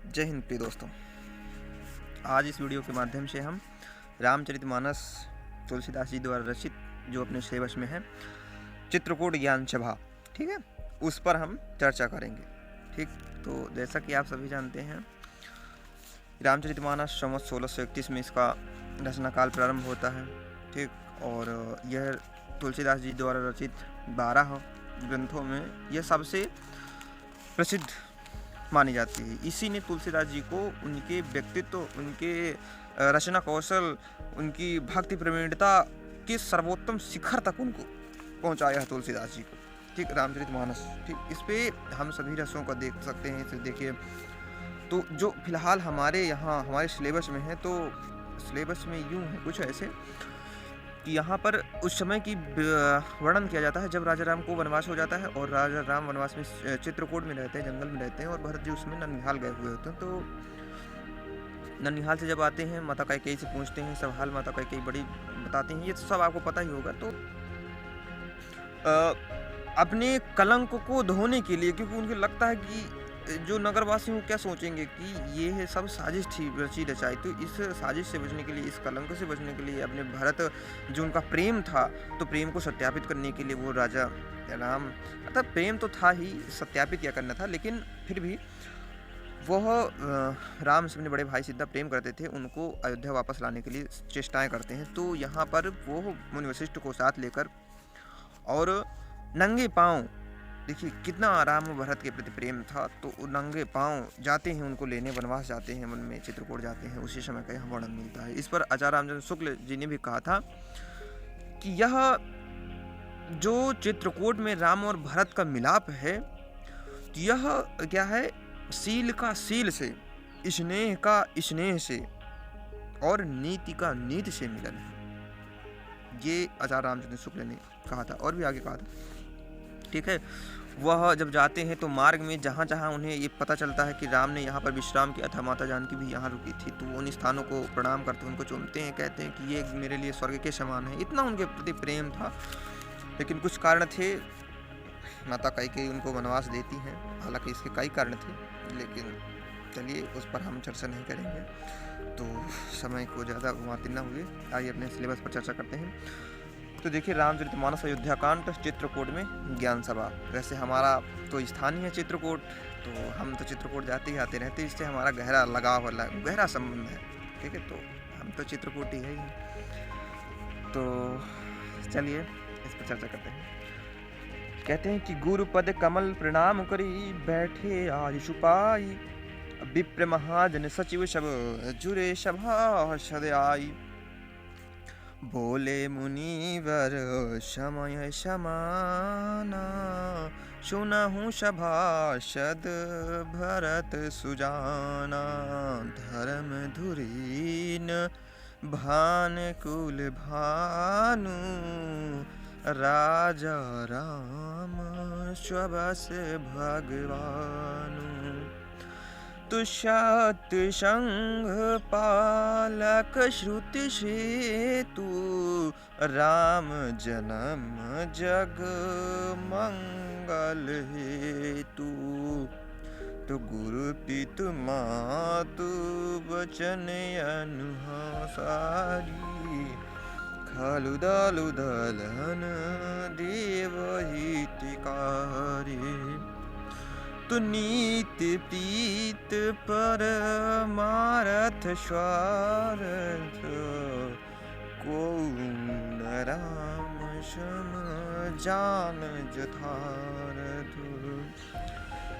जय हिंद प्रिय दोस्तों। आज इस वीडियो के माध्यम से हम रामचरितमानस तुलसीदास जी द्वारा रचित जो अपने सिलेबस में है चित्रकूट ज्ञान सभा, ठीक है, उस पर हम चर्चा करेंगे। ठीक, तो जैसा कि आप सभी जानते हैं रामचरितमानस संवत 1631 में इसका रचना काल प्रारंभ होता है। ठीक, और यह तुलसीदास जी द्वारा रचित 12 ग्रंथों में यह सबसे प्रसिद्ध मानी जाती है। इसी ने तुलसीदास जी को उनके व्यक्तित्व, उनके रचना कौशल, उनकी भक्ति प्रवीणता के सर्वोत्तम शिखर तक उनको पहुंचाया है तुलसीदास जी को। ठीक, रामचरितमानस, ठीक, इस पे हम सभी रसों का देख सकते हैं। इसे देखिए तो जो फिलहाल हमारे यहाँ हमारे सिलेबस में है, तो सिलेबस में यूँ है कुछ ऐसे कि यहाँ पर उस समय की वर्णन किया जाता है जब राजा राम को वनवास हो जाता है और राजा राम वनवास में चित्रकूट में रहते हैं, जंगल में रहते हैं, और भरत जी उसमें ननिहाल गए हुए होते हैं। तो ननिहाल से जब आते हैं माता कैकेयी से पूछते हैं सब हाल, माता कैकेयी बड़ी बताती हैं, ये तो सब आपको पता ही होगा। तो अपने कलंक को धोने के लिए, क्योंकि उनको लगता है कि जो नगरवासी वो क्या सोचेंगे कि ये है सब साजिश थी रची रचाई, तो इस साजिश से बचने के लिए, इस कलंक से बचने के लिए, अपने भरत जो उनका प्रेम था, तो प्रेम को सत्यापित करने के लिए वो राजा राम, अर्थात प्रेम तो था ही, सत्यापित क्या करना था, लेकिन फिर भी वह राम से अपने बड़े भाई सीधा प्रेम करते थे, उनको अयोध्या वापस लाने के लिए चेष्टाएं करते हैं। तो यहाँ पर वो मुनि वशिष्ठ को साथ लेकर और नंगे पाँव, देखिए कितना राम भरत के प्रति प्रेम था, तो नंगे पाँव जाते हैं उनको लेने, वनवास जाते हैं, वन में चित्रकूट जाते हैं। उसी समय का यह वर्णन मिलता है। इस पर आचार्य रामचंद्र शुक्ल जी ने भी कहा था कि यह जो चित्रकूट में राम और भरत का मिलाप है, यह क्या है, शील का शील से, स्नेह का स्नेह से और नीति का नीति से मिलन है। ये आचार्य रामचंद्र शुक्ल ने कहा था और भी आगे कहा था। ठीक है, वह जब जाते हैं तो मार्ग में जहाँ जहाँ उन्हें ये पता चलता है कि राम ने यहाँ पर विश्राम किया था, माता जानकी भी यहाँ रुकी थी, तो वो उन स्थानों को प्रणाम करते हैं, उनको चूमते हैं, कहते हैं कि ये मेरे लिए स्वर्ग के समान है। इतना उनके प्रति प्रेम था। लेकिन कुछ कारण थे, माता कैकेयी उनको वनवास देती हैं, हालांकि इसके कई कारण थे, लेकिन चलिए उस पर हम चर्चा नहीं करेंगे, तो समय को ज़्यादा घुमाते न हुए आइए अपने सिलेबस पर चर्चा करते हैं। तो देखिए रामचरितमानस अयोध्या कांड चित्रकूट में ज्ञान सभा। वैसे हमारा तो स्थान ही है चित्रकूट, तो हम तो चित्रकूट जाते ही आते रहते, इससे हमारा गहरा लगाव, गहरा संबंध है। ठीक है, तो हम तो चित्रकूट ही है ही। तो चलिए इस पर चर्चा करते हैं। कहते हैं कि गुरुपद कमल प्रणाम करी, बैठे आज छुपाई, विप्र महाजन सचिव सब जुरे सभा सद आई, बोले मुनिवर समय समाना, सुनहु सभासद भरत सुजाना, धर्म धुरीन भान कुल भानु, राजा राम स्वबस भगवानु, तुषात संघ पालक श्रुति सेतु, राम जन्म जग मंगल हेतु, तो गुरु पितु मातु वचन अनुसारी, खलु दलु दलन देव हितकारी, तो नीति प्रीत परमारथ स्वार्थ, को राम सम जान जथारथ,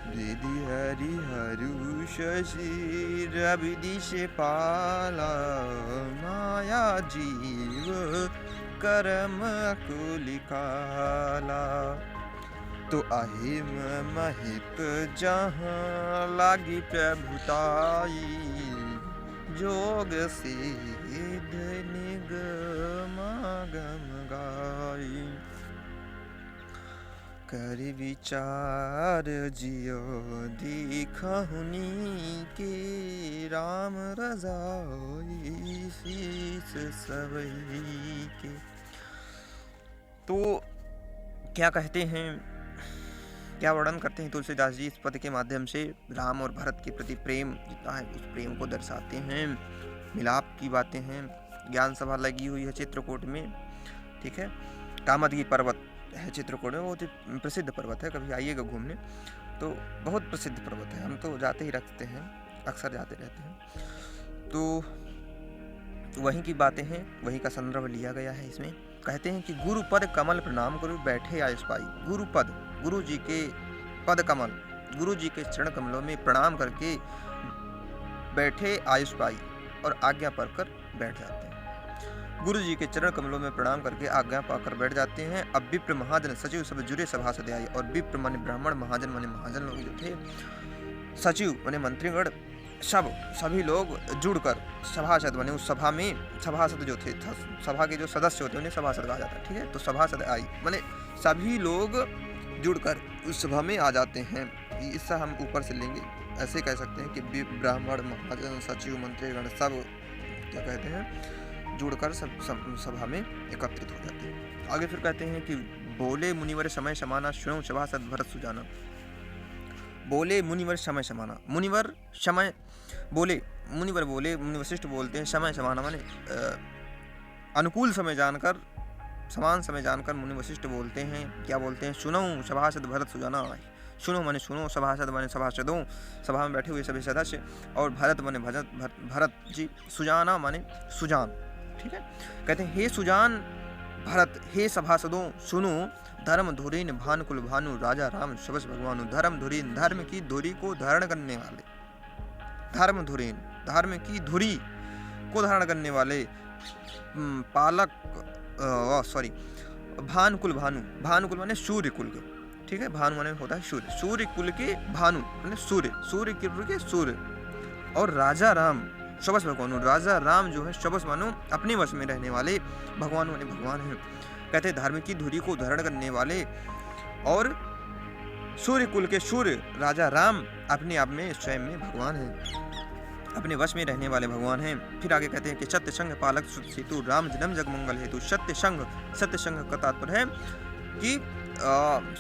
विधि हरि हरु शशि रवि दिशे पाला, माया जीव कर्म कुलिकाला, तो अहिम महिप जहाँ लागी प्रभुताई, जोग सिद्ध निगमागम गाई, कर विचार जियो दिखहुनी के, राम रजाई शीस सबई के। तो क्या कहते हैं क्या वर्णन करते हैं तुलसीदास जी इस पद के माध्यम से? राम और भरत के प्रति प्रेम जितना है उस प्रेम को दर्शाते हैं। मिलाप की बातें हैं। ज्ञान सभा लगी हुई है चित्रकूट में, ठीक है। कामदगी पर्वत है चित्रकूट में, बहुत ही प्रसिद्ध पर्वत है, कभी आइएगा घूमने, तो बहुत प्रसिद्ध पर्वत है, हम तो जाते ही रखते हैं, अक्सर जाते रहते हैं। तो वहीं की बातें हैं, वहीं का संदर्भ लिया गया है इसमें। कहते हैं कि गुरु पद कमल प्रणाम करो बैठे आयुष पाई। गुरु पद, गुरु जी के पद कमल, गुरु जी के चरण कमलों में प्रणाम करके बैठे आयुष पाई और आज्ञा पाकर बैठ जाते हैं। गुरु जी के चरण कमलों में प्रणाम करके आज्ञा पाकर बैठ जाते हैं। अब विप्र महाजन सचिव सब जुड़े सभासद आए। और विप्र माने ब्राह्मण, महाजन माने महाजन लोग जो थे, सचिव माने मंत्रीगण, सभी लोग जुड़कर सभासद बने उस सभा में। सभासद जो थे, सभा के जो सदस्य होते हैं उन्हें सभासद कहा जाता है, ठीक है। तो सभासद आई माने सभी लोग जुड़कर उस सभा में आ जाते हैं। इससे हम ऊपर से लेंगे, ऐसे कह सकते हैं कि ब्राह्मण, महाजन, सचिव, मंत्रीगण सब क्या कहते हैं जुड़कर सब सभा में एकत्रित हो जाते हैं। आगे फिर कहते हैं कि बोले मुनिवर समय समाना सुनो सभासद भरत सुजाना। बोले मुनिवर समय समाना, मुनिवर समय बोले, मुनिवर बोले, मुनि वशिष्ठ बोलते हैं, समय समाना माने अनुकूल समय जानकर, समान समय जानकर मुनि वशिष्ठ बोलते हैं। क्या बोलते हैं? सुनो सभासद भरत सुजाना। सुनो माने सुनो, सभासद माने सभासदों, सभा में बैठे हुए सभी सदस्य, और भरत माने भरत जी, सुजाना माने सुजान, ठीक है। कहते हैं हे सुजान भरत, हे सभासदों सुनो, धर्म धुरीन भानुकुल भानु राजा राम सबस भगवानु। धर्म धुरीन, धर्म की धुरी को धारण करने वाले, धर्म धुरीन, धर्म की धुरी को धारण करने वाले पालक, भानुकुल, भानु, भानुकुल माने सूर्य कुल के, ठीक है। भानु माने होता है सूर्य, सूर्य कुल के भानु माने सूर्य, सूर्य कुल के सूर्य, और राजा राम सबस भगवान। राजा राम जो है सबस मानो अपने वश में रहने वाले, भगवान माने भगवान हैं। कहते हैं धर्म की धुरी को धारण करने वाले और सूर्य कुल के सूर्य राजा राम अपने आप में स्वयं में भगवान हैं, अपने वश में रहने वाले भगवान हैं। फिर आगे कहते हैं कि सत्य संग पालक सुत सेतु, राम जन्म जग मंगल हेतु। सत्य संग, सत्य संग का तात्पर्य है कि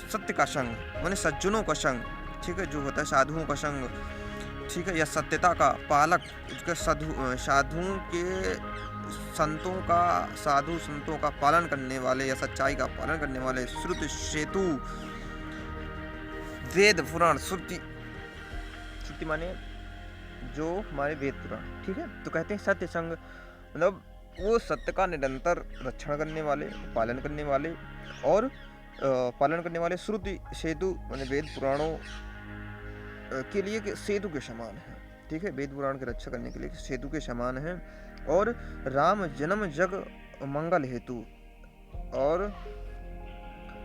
सत्य का संग माने सज्जनों का संग, ठीक है, जो होता है साधुओं का संग, ठीक है, या सत्यता का पालक, उसके साधुओं के साधु संतों का पालन करने वाले या सच्चाई का पालन करने वाले। श्रुति सेतु, वेद पुराण, श्रुति, श्रुति माने जो हमारे वेद पुराण, ठीक है। तो कहते हैं सत्य संग मतलब वो सत्य का निरंतर रक्षण करने वाले, पालन करने वाले, और पालन करने वाले। श्रुति सेतु माने वेद पुराणों के लिए सेतु के समान है, ठीक है, वेद पुराण की रक्षा करने के लिए सेतु के समान है। और राम जन्म जग मंगल हेतु, और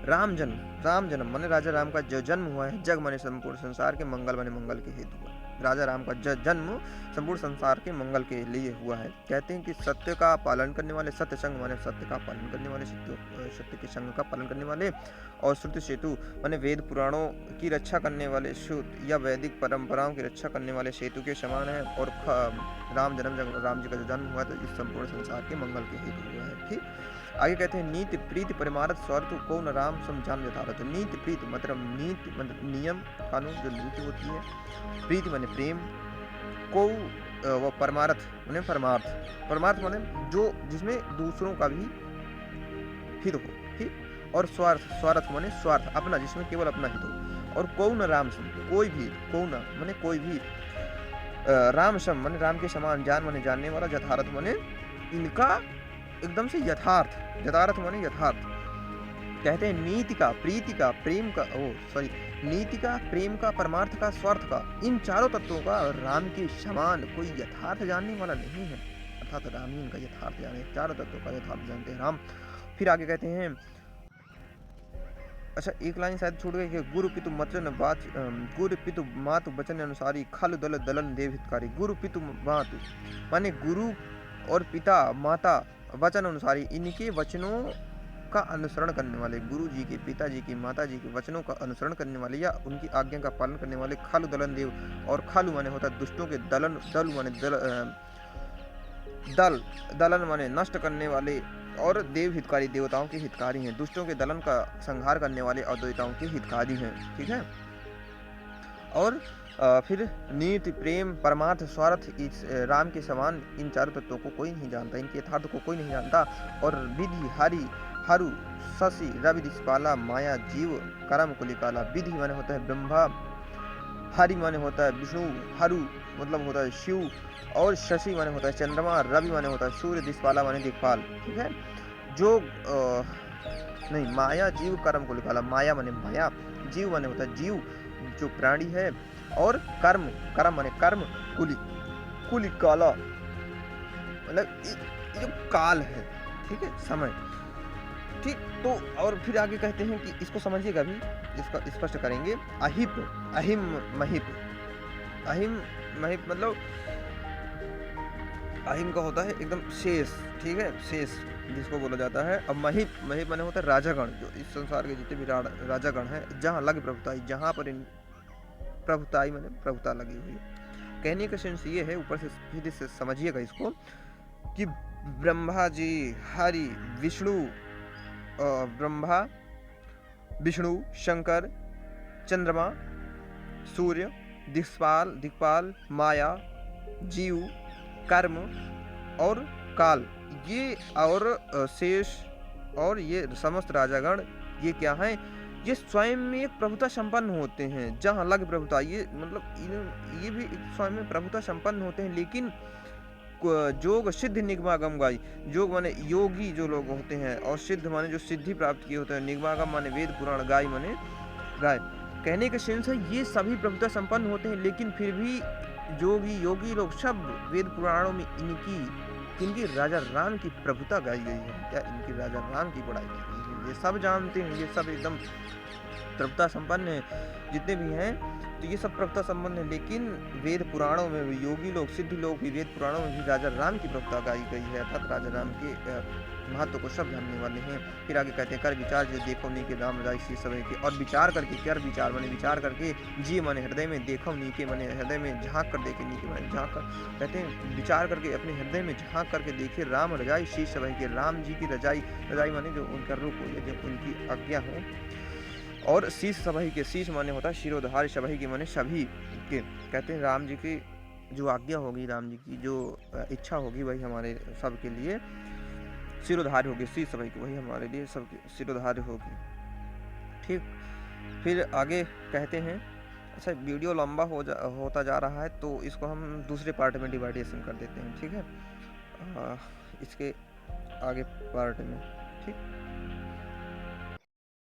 राम जन्म माने राजा राम का जो जन्म हुआ है, जग माने संपूर्ण संसार के, मंगल माने मंगल के हेतु है। राजा राम का जन्म संपूर्ण संसार के मंगल के लिए हुआ है। कहते हैं कि सत्य का पालन करने वाले, सत्य संग माने सत्य का पालन करने वाले, सत्य के संग का पालन करने वाले, और श्रुति सेतु माने वेद पुराणों की रक्षा करने वाले, शुद्ध या वैदिक परंपराओं की रक्षा करने वाले सेतु के समान है। और राम जी का जो जन्म हुआ तो इस संपूर्ण संसार के मंगल के हेतु हुआ है, ठीक। आगे कहते हैं नीति प्रीति परिमारत स्वार्थ को न राम समझान यथारथ। नीति प्रीति मतलब नीति मतलब नियम कानून, जो नीति होती है, प्रीति माने प्रेम, को वो परमार्थ माने परमार्थ, परमार्थ माने जो जिसमें दूसरों का भी हित हो, ठीक। और स्वार्थ माने स्वार्थ अपना, जिसमें केवल अपना हित हो। और को न राम सम, कोई भी, को न माने कोई भी, राम सम माने राम के समान, जान माने जानने वाला, यथार्थ माने इनका एकदम से यथार्थ, यथार्थ माने यथार्थ। कहते हैं नीति का, प्रीति का, प्रेम का, नीति का, प्रेम का, परमार्थ का, स्वार्थ का, इन चारों तत्वों का राम के समान कोई यथार्थ जानने वाला नहीं है, अर्थात राम ही इनका यथार्थ जाने, चारों तत्वों का यथार्थ जानते हैं राम। फिर आगे कहते हैं, अच्छा एक लाइन शायद छूट गई कि गुरु पितु मातु वचन अनुसारी, खल दल दलन देव हितकारी। गुरु पितु मातु माने गुरु और पिता माता वचन अनुसारी, इनके वचनों का अनुसरण करने वाले, गुरु जी के, पिताजी की, माता जी के वचनों का अनुसरण करने वाले या उनकी आज्ञा का पालन करने वाले। खालु दलन देव, और खालु माने होता है दुष्टों के, दलन, दल माने दलन माने नष्ट करने वाले, और देव हितकारी, देवताओं के हितकारी हैं, दुष्टों के दलन का संहार करने वाले और देवताओं के हितकारी हैं। ठीक है। और फिर नीति, प्रेम, परमार्थ, स्वार्थ, इस राम के समान इन चारों तत्वों को कोई नहीं जानता, इनके यथार्थ को कोई नहीं जानता। और विधि, हरि, हरु, शशि, रवि, दिशपाला, माया, जीव, करम, कुलिकाला। विधि माने होता है ब्रह्मा, हरि माने होता है विष्णु, हरु मतलब होता है शिव, और शशि माने होता है चंद्रमा, रवि माने होता है सूर्य, दिशपाला माने दिक्पाल। ठीक है। जो नहीं, माया, जीव, कर्म, कुलिकाला। माया माने माया, जीव माने होता है जीव जो प्राणी है, और कर्म, कर्म माने कर्म, कुली, कुलिकाला मतलब ये जो काल है। ठीक है, समय। ठीक। तो और फिर आगे कहते हैं कि इसको समझिएगा भी, इसका स्पष्ट करेंगे। अहिप, अहिम, महिप। अहिम महिप मतलब अहिम का होता है एकदम शेष। ठीक है, शेष जिसको बोला जाता है। अब महिप, महिप माने होता है राजागण, जो इस संसार के जितने भी राजागण हैं, जहाँ लग प्रभुताई, जहाँ पर इन प्रभुताई माने प्रभुता लगी हुई। कहने का सेंस ये है, ऊपर से फिर से समझिएगा इसको, कि ब्रह्मा जी, हरि, विष्णु, ब्रह्मा, विष्णु, शंकर, चंद्रमा, सूर्य, दिक्पाल, माया, जीव, कर्म और काल, ये और शेष और ये समस्त राजागण, ये क्या हैं? ये स्वयं में एक प्रभुता संपन्न होते हैं। जहाँ लग प्रभुता, ये मतलब ये भी स्वयं में प्रभुता संपन्न होते हैं, लेकिन जोग सिद्ध निगमागम गाई। जोग माने योगी जो लोग होते हैं, और सिद्ध माने जो सिद्धि प्राप्त किए होते हैं, निगमागम माने वेद पुराण, गाय माने गाय। कहने का सेंस है ये सभी प्रभुता संपन्न होते हैं, लेकिन फिर भी योगी लोग सब वेद पुराणों में इनकी राजा राम की प्रभुता गाई गई है, क्या इनकी राजा राम की बड़ाई की गई है। ये सब जानते हैं, ये सब एकदम प्रभुता संपन्न है जितने भी हैं, तो ये सब प्रभुता संपन्न है। लेकिन वेद पुराणों में भी योगी लोग, सिद्ध लोग भी, वेद पुराणों में भी राजा राम की प्रभुता गाई गई है, अर्थात राजा राम के महत्व को सब जानने वाले हैं। फिर आगे कहते हैं, कर विचार जो देखो नी के राम राय सी सब के। और विचार करके, कर विचार माने विचार करके, जी माने हृदय में, देखो नी के माने हृदय में झांक कर देखे, नी के माने झांक कर। कहते हैं विचार करके अपने हृदय में झांक करके देखे राम रजाई शीश सभा के। राम जी की रजाई, रजाई माने जो उनका रूप हो, जो उनकी आज्ञा हो। और शीश सभई के, शीश माने होता है शिरोधार्य, सभई के माने सभी के। कहते हैं राम जी की जो आज्ञा होगी, राम जी की जो इच्छा होगी, वही हमारे सब के लिए शिरोधार्य होगी। शीश सभई की, वही हमारे लिए सब शिरोधार्य होगी। ठीक। फिर आगे कहते हैं, अच्छा वीडियो लंबा होता जा रहा है, तो इसको हम दूसरे पार्ट में डिवाइडेशन कर देते हैं। ठीक है, इसके आगे पार्ट में। ठीक।